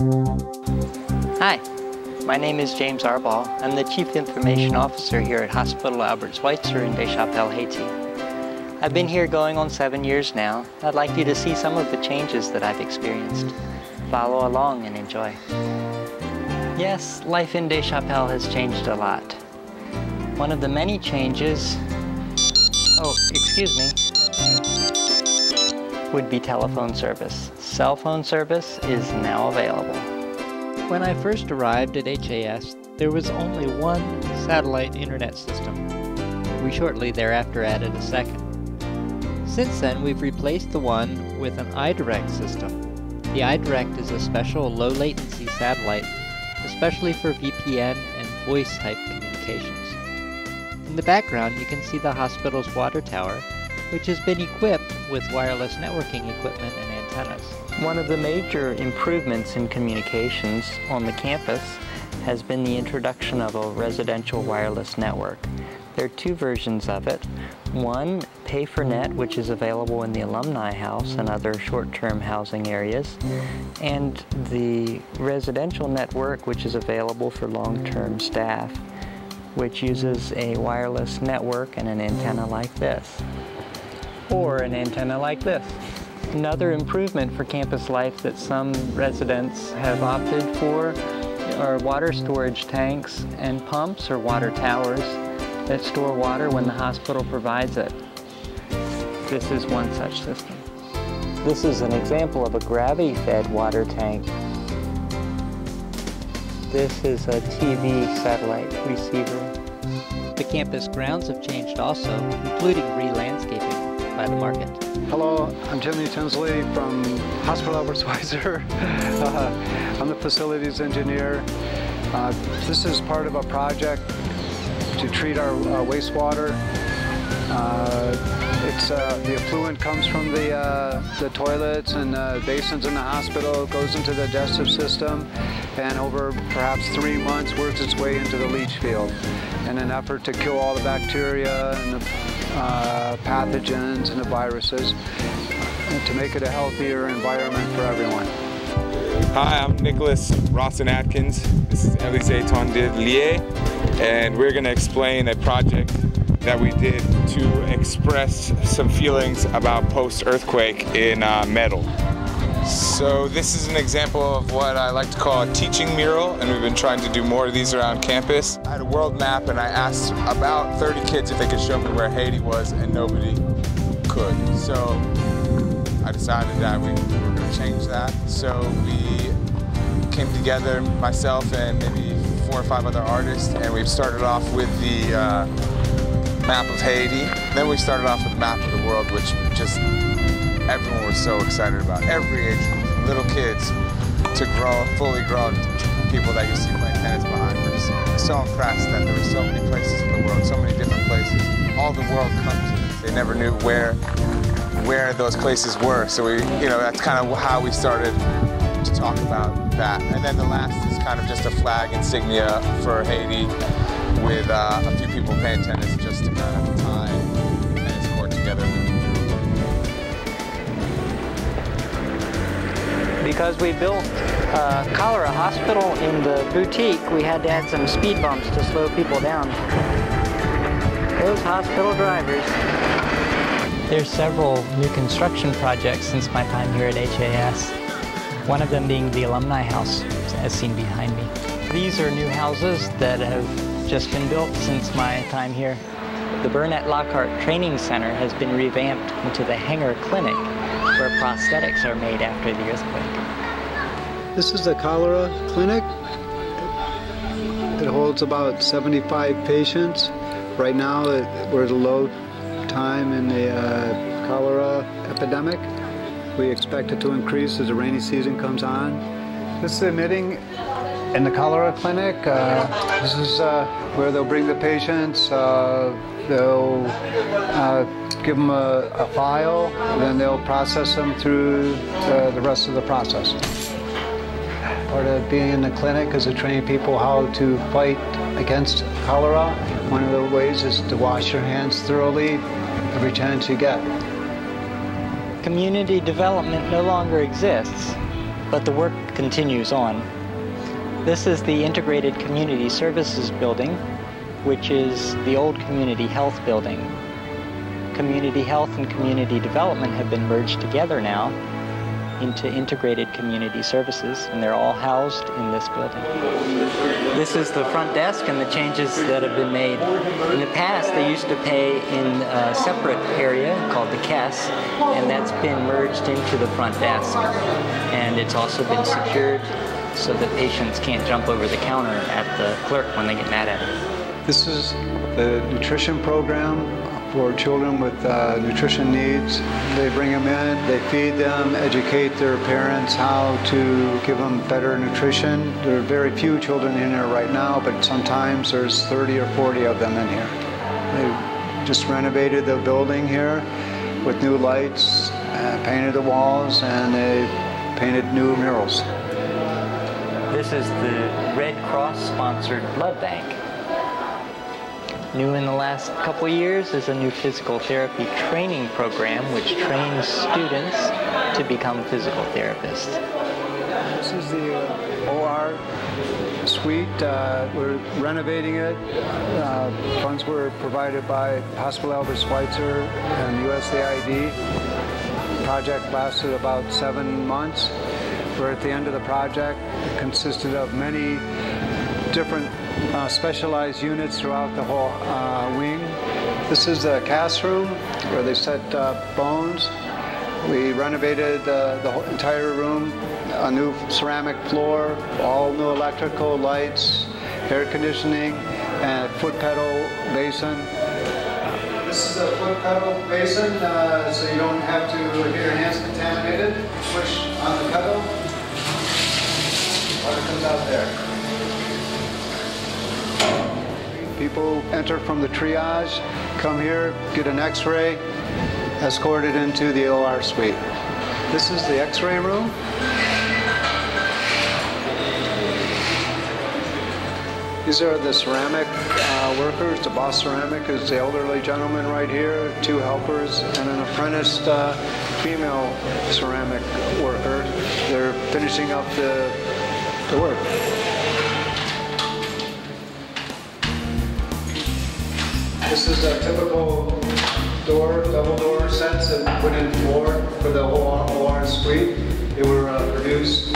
Hi, my name is James Arball. I'm the Chief Information Officer here at Hospital Albert Schweitzer in Deschapelles, Haiti. I've been here going on 7 years now. I'd like you to see some of the changes that I've experienced. Follow along and enjoy. Yes, life in Deschapelles has changed a lot. One of the many changes, would be telephone service. Cell phone service is now available. When I first arrived at HAS, there was only one satellite internet system. We shortly thereafter added a second. Since then, we've replaced the one with an iDirect system. The iDirect is a special low-latency satellite, especially for VPN and voice-type communications. In the background, you can see the hospital's water tower, which has been equipped with wireless networking equipment and antennas. One of the major improvements in communications on the campus has been the introduction of a residential wireless network. There are two versions of it. One, Pay-for-Net, which is available in the Alumni House and other short-term housing areas, and the residential network, which is available for long-term staff, which uses a wireless network and an antenna like this, or an antenna like this. Another improvement for campus life that some residents have opted for are water storage tanks and pumps or water towers that store water when the hospital provides it. This is one such system. This is an example of a gravity-fed water tank. This is a TV satellite receiver. The campus grounds have changed also, including re-landscaping by the market. Hello, I'm Jimmy Tinsley from Hospital Albert Schweitzer. I'm the facilities engineer. This is part of a project to treat our wastewater. The effluent comes from the toilets and basins in the hospital, goes into the digestive system, and over perhaps 3 months works its way into the leach field in an effort to kill all the bacteria and the pathogens and the viruses, and to make it a healthier environment for everyone. Hi, I'm Nicholas Rawson-Atkins. This is Elise Tondelier, and we're going to explain a project that we did to express some feelings about post-earthquake in metal. So this is an example of what I like to call a teaching mural, and we've been trying to do more of these around campus. I had a world map and I asked about 30 kids if they could show me where Haiti was, and nobody could. So I decided that we were going to change that. So we came together, myself and maybe 4 or 5 other artists, and we started off with the map of Haiti. Then we started off with the map of the world, which just everyone was so excited about. Every age group, little kids to fully grown people that you see playing tennis behind. We're just so impressed that there were so many places in the world, so many different places. All the world comes. They never knew where those places were. So that's kind of how we started to talk about that. And then the last is kind of just a flag insignia for Haiti with a few people playing tennis just to kind of tie tennis court together. Because we built a cholera hospital in the boutique, we had to add some speed bumps to slow people down. Those hospital drivers. There's several new construction projects since my time here at HAS. One of them being the Alumni House, as seen behind me. These are new houses that have just been built since my time here. The Burnett Lockhart Training Center has been revamped into the Hanger Clinic, where prosthetics are made after the earthquake. This is the cholera clinic. It holds about 75 patients. Right now, we're at a low time in the cholera epidemic. We expect it to increase as the rainy season comes on. This is the admitting in the cholera clinic. This is where they'll bring the patients. They'll give them a file, and then they'll process them through the rest of the process. Part of being in the clinic is to train people how to fight against cholera. One of the ways is to wash your hands thoroughly every chance you get. Community development no longer exists. but the work continues on. This is the Integrated Community Services Building, which is the old Community Health Building. Community Health and Community Development have been merged together now into Integrated Community Services, and they're all housed in this building. This is the front desk and the changes that have been made. In the past, they used to pay in a separate area called the caisse, and that's been merged into the front desk. And it's also been secured so that patients can't jump over the counter at the clerk when they get mad at it. This is the nutrition program for children with nutrition needs. They bring them in, they feed them, educate their parents how to give them better nutrition. There are very few children in here right now, but sometimes there's 30 or 40 of them in here. They just renovated the building here with new lights, painted the walls, and they painted new murals. This is the Red Cross-sponsored blood bank. New in the last couple of years is a new physical therapy training program which trains students to become physical therapists. This is the OR suite. We're renovating it. Funds were provided by Hospital Albert Schweitzer and USAID. The project lasted about 7 months. We're at the end of the project. It consisted of many different specialized units throughout the whole wing. This is the cast room where they set bones. We renovated the whole entire room, a new ceramic floor, all new electrical lights, air conditioning, and foot pedal basin. This is a foot pedal basin, so you don't have to get your hands contaminated. Push on the pedal, water comes out there. People enter from the triage, come here, get an x-ray, escorted into the OR suite. This is the x-ray room. These are the ceramic workers. The boss ceramic is the elderly gentleman right here, 2 helpers, and an apprenticed female ceramic worker. They're finishing up the work. This is a typical door, double door sets that we put in for the whole OR suite. They were produced,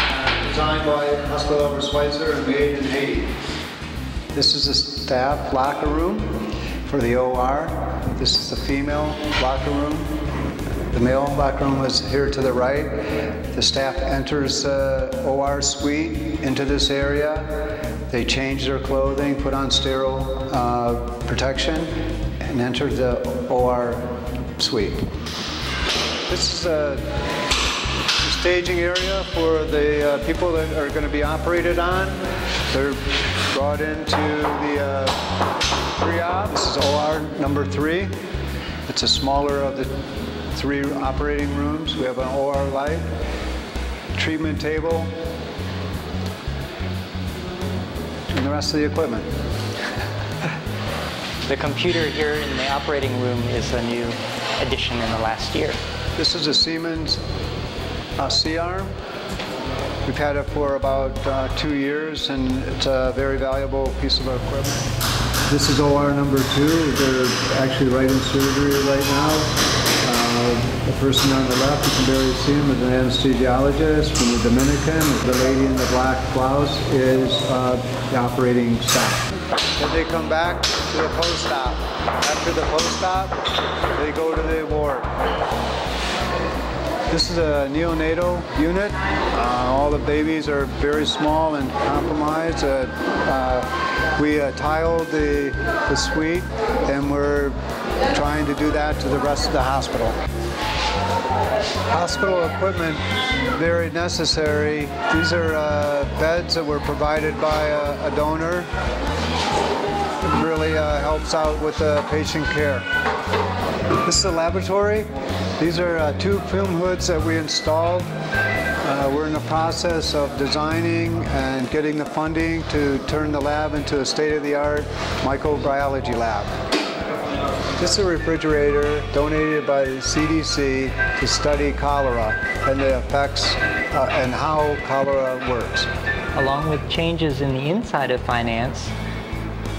designed by Hospital Albert Schweitzer and made in Haiti. This is a staff locker room for the OR. This is the female locker room. The male locker room is here to the right. The staff enters the OR suite into this area. They change their clothing, put on sterile protection, and enter the OR suite. This is a staging area for the people that are going to be operated on. They're brought into the pre-op. This is OR number 3. It's a smaller of the 3 operating rooms. We have an OR light, treatment table, and the rest of the equipment. The computer here in the operating room is a new addition in the last year. This is a Siemens C-arm. We've had it for about 2 years, and it's a very valuable piece of equipment. This is OR number 2. They're actually right in surgery right now. The person on the left, you can barely see him, is an anesthesiologist from the Dominican. The lady in the black blouse is the operating staff. Then they come back to the post-op. After the post-op, they go to the ward. This is a neonatal unit. All the babies are very small and compromised. We tiled the suite, and we're trying to do that to the rest of the hospital. Hospital equipment, very necessary. These are beds that were provided by a donor. It really helps out with patient care. This is a laboratory. These are 2 fume hoods that we installed. We're in the process of designing and getting the funding to turn the lab into a state-of-the-art microbiology lab. This is a refrigerator donated by the CDC to study cholera and the effects and how cholera works. Along with changes in the inside of finance,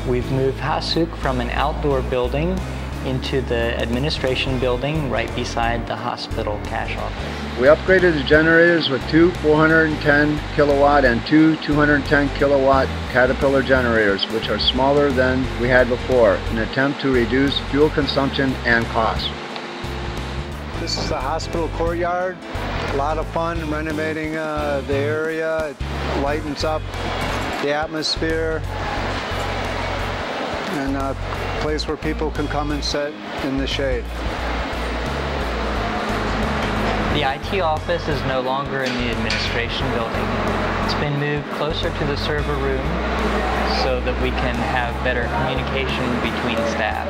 we've moved Hasuk from an outdoor building into the administration building right beside the hospital cash office. We upgraded the generators with two 410 kilowatt and two 210 kilowatt Caterpillar generators, which are smaller than we had before, in an attempt to reduce fuel consumption and cost. This is the hospital courtyard. A lot of fun renovating the area. It lightens up the atmosphere, and a place where people can come and sit in the shade. The IT office is no longer in the administration building. It's been moved closer to the server room so that we can have better communication between staff.